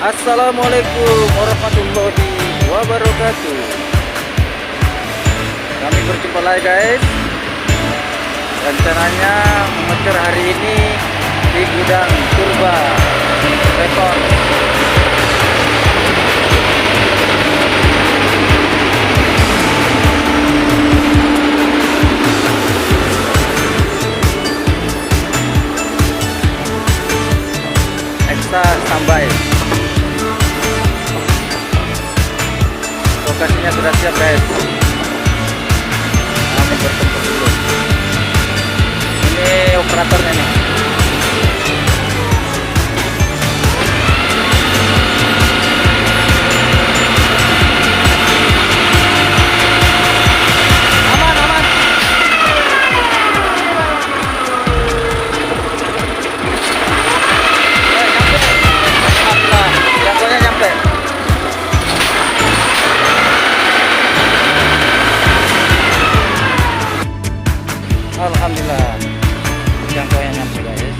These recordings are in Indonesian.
Assalamualaikum warahmatullahi wabarakatuh. Kami berjumpa lagi guys. Rencananya mengejar hari ini di gudang Turba Rekor. Ekstra standby. Lokasinya sudah siap guys. Kami bertemu dulu. Ini operatornya nih. Aman, aman. Nyampe. Alhamdulillah, jangkauannya nyampe. Alhamdulillah, jangkauannya nyampe guys.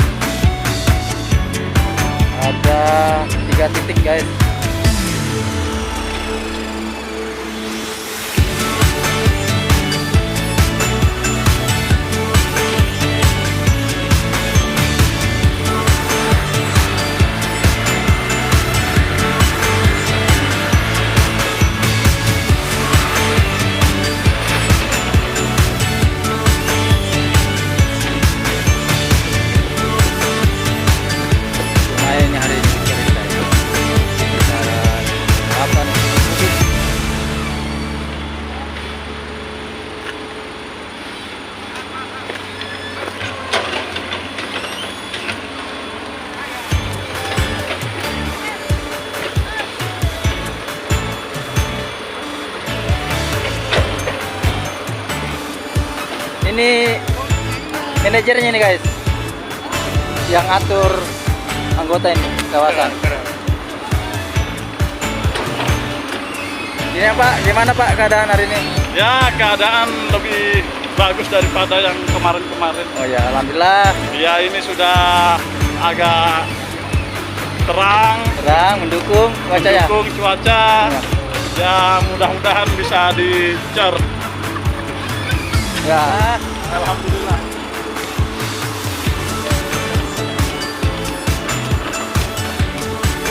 Ada 3 titik guys. Lumayan hari ini cerita ya. Sekitaran 8 kubik. Ini manajernya nih guys, yang atur anggota ini kawasan. Ini Pak, gimana Pak keadaan hari ini? Ya, keadaan lebih bagus daripada yang kemarin-kemarin. Oh ya, alhamdulillah. Ya, ini sudah agak terang, Mendukung cuaca ya. mendukung cuaca. Ya, mudah-mudahan bisa dicer. Ya, Alhamdulillah.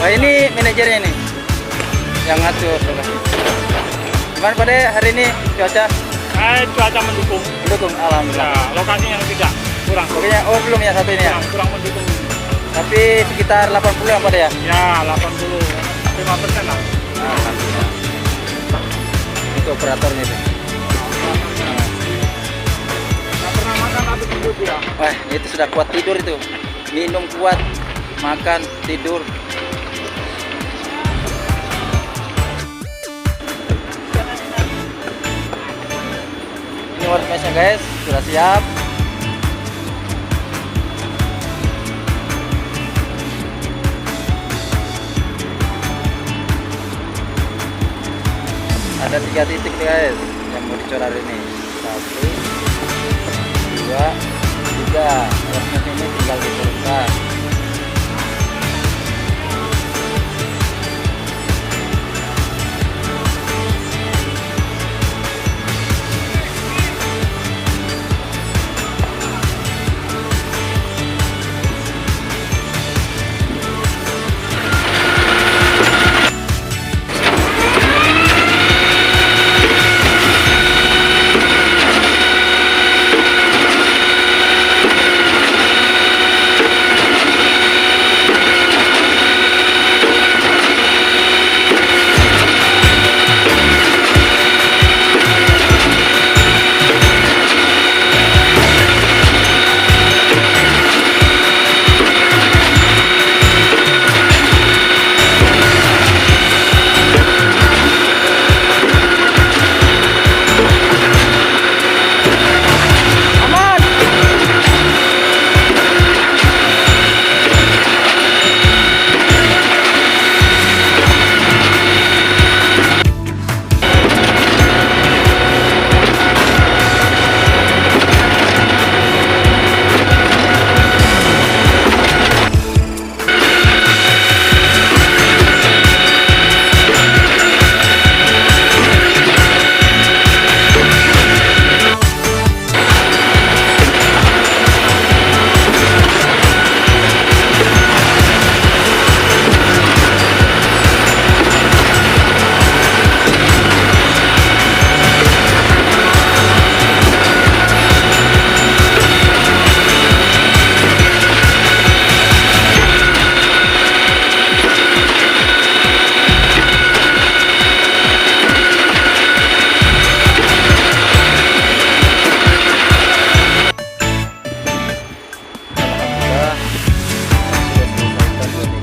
oh ini manajernya nih, yang ngatur. Gimana Pak De, hari ini cuaca? Cuaca mendukung. Mendukung, alhamdulillah. Ya, lokasinya tidak kurang. Pokoknya belum ya satu ini ya. Kurang mendukung. Tapi sekitar 80 ya Pak De ya. Ya, 85% lah. Alhamdulillah. Itu operatornya itu. Nggak pernah makan tapi tidur ya. Wah, itu sudah kuat tidur itu. Minum kuat, makan, tidur. Ini workbench-nya guys, sudah siap. Ada 3 titik guys yang mau dicoret hari ini. 1, 2, 3. Workbench ini tinggal diturunkan.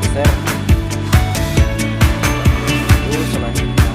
geser selanjutnya.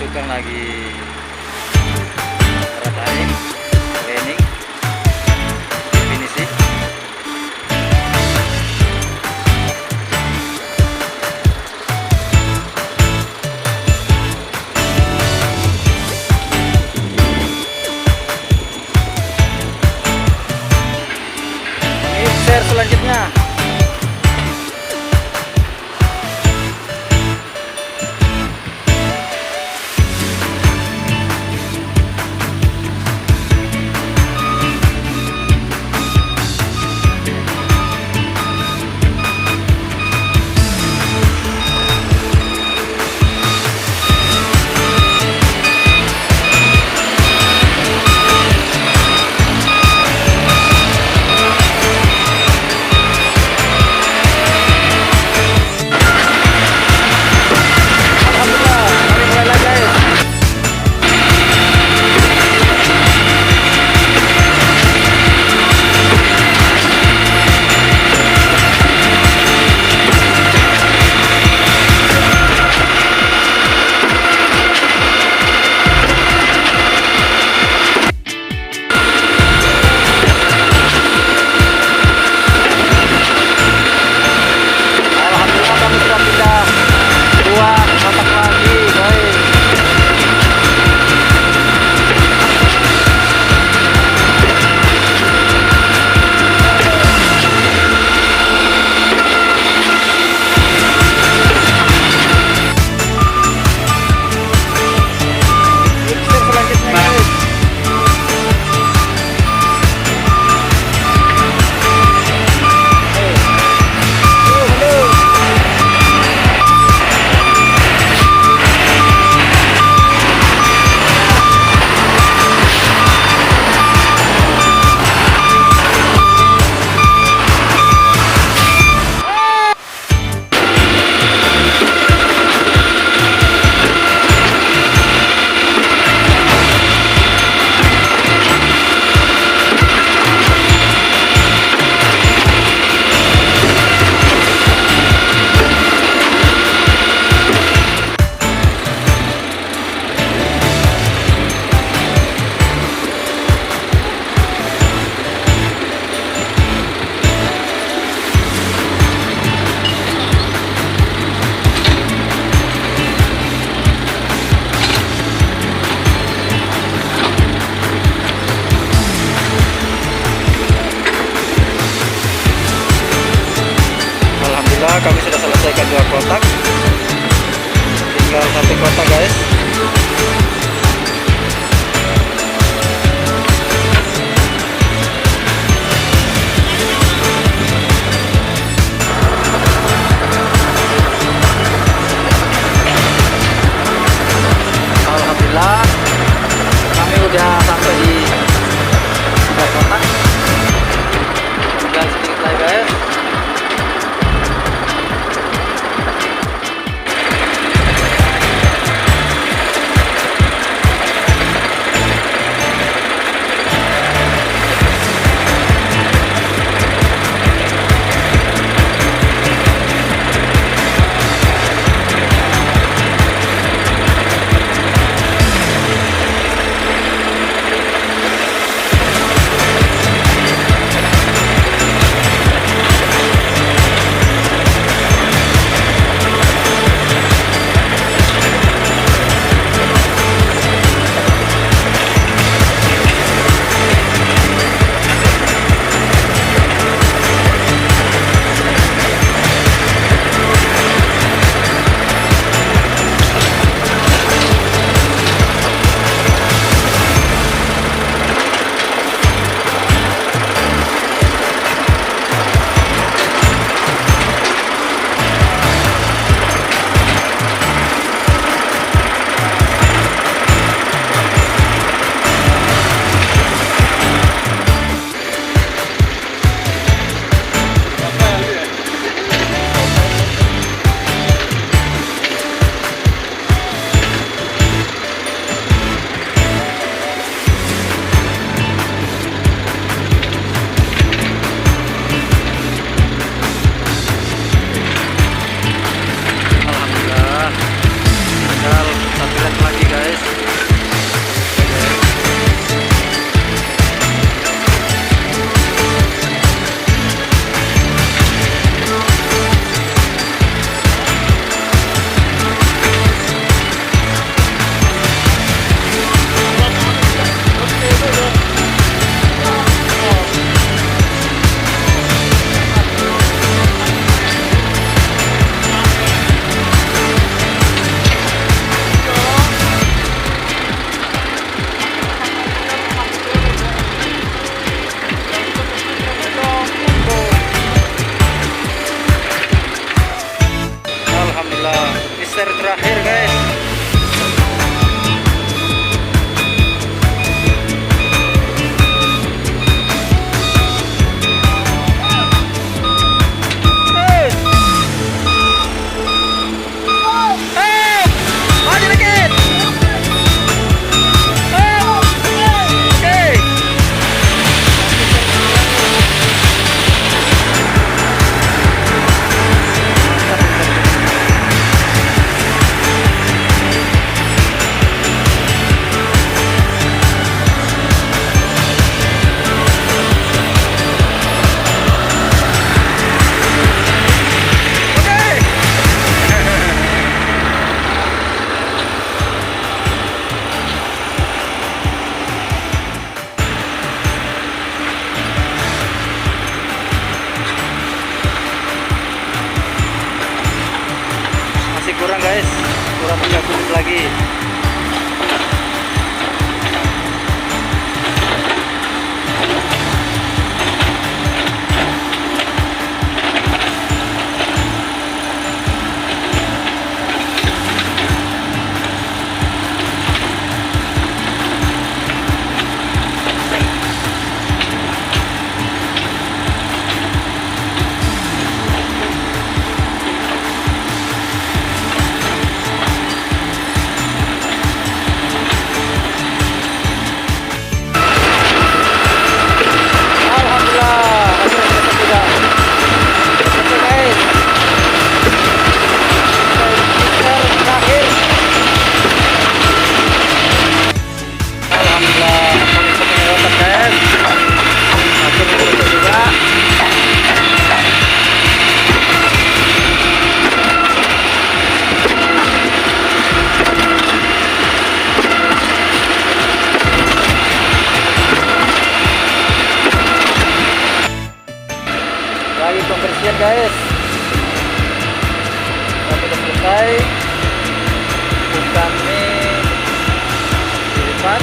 Tukang lagi ratain, cleaning, finishing. Mixer selanjutnya. Kami sudah selesaikan 2 kotak, tinggal 1 kotak guys. Alhamdulillah kami udah sampai di 2 kotak, tinggal sedikit lagi guys. lagi. Lagi pembersihan guys, sudah selesai. Kami dilipat.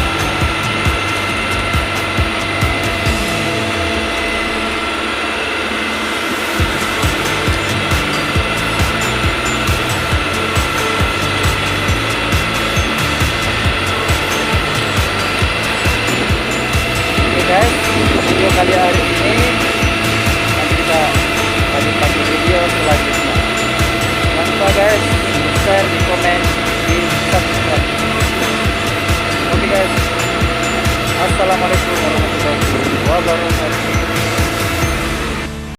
Oke guys, video kali hari ini kita lanjutkan video selanjutnya. Jangan lupa guys, share, di komen, di subscribe. Oke guys, assalamualaikum warahmatullahi wabarakatuh.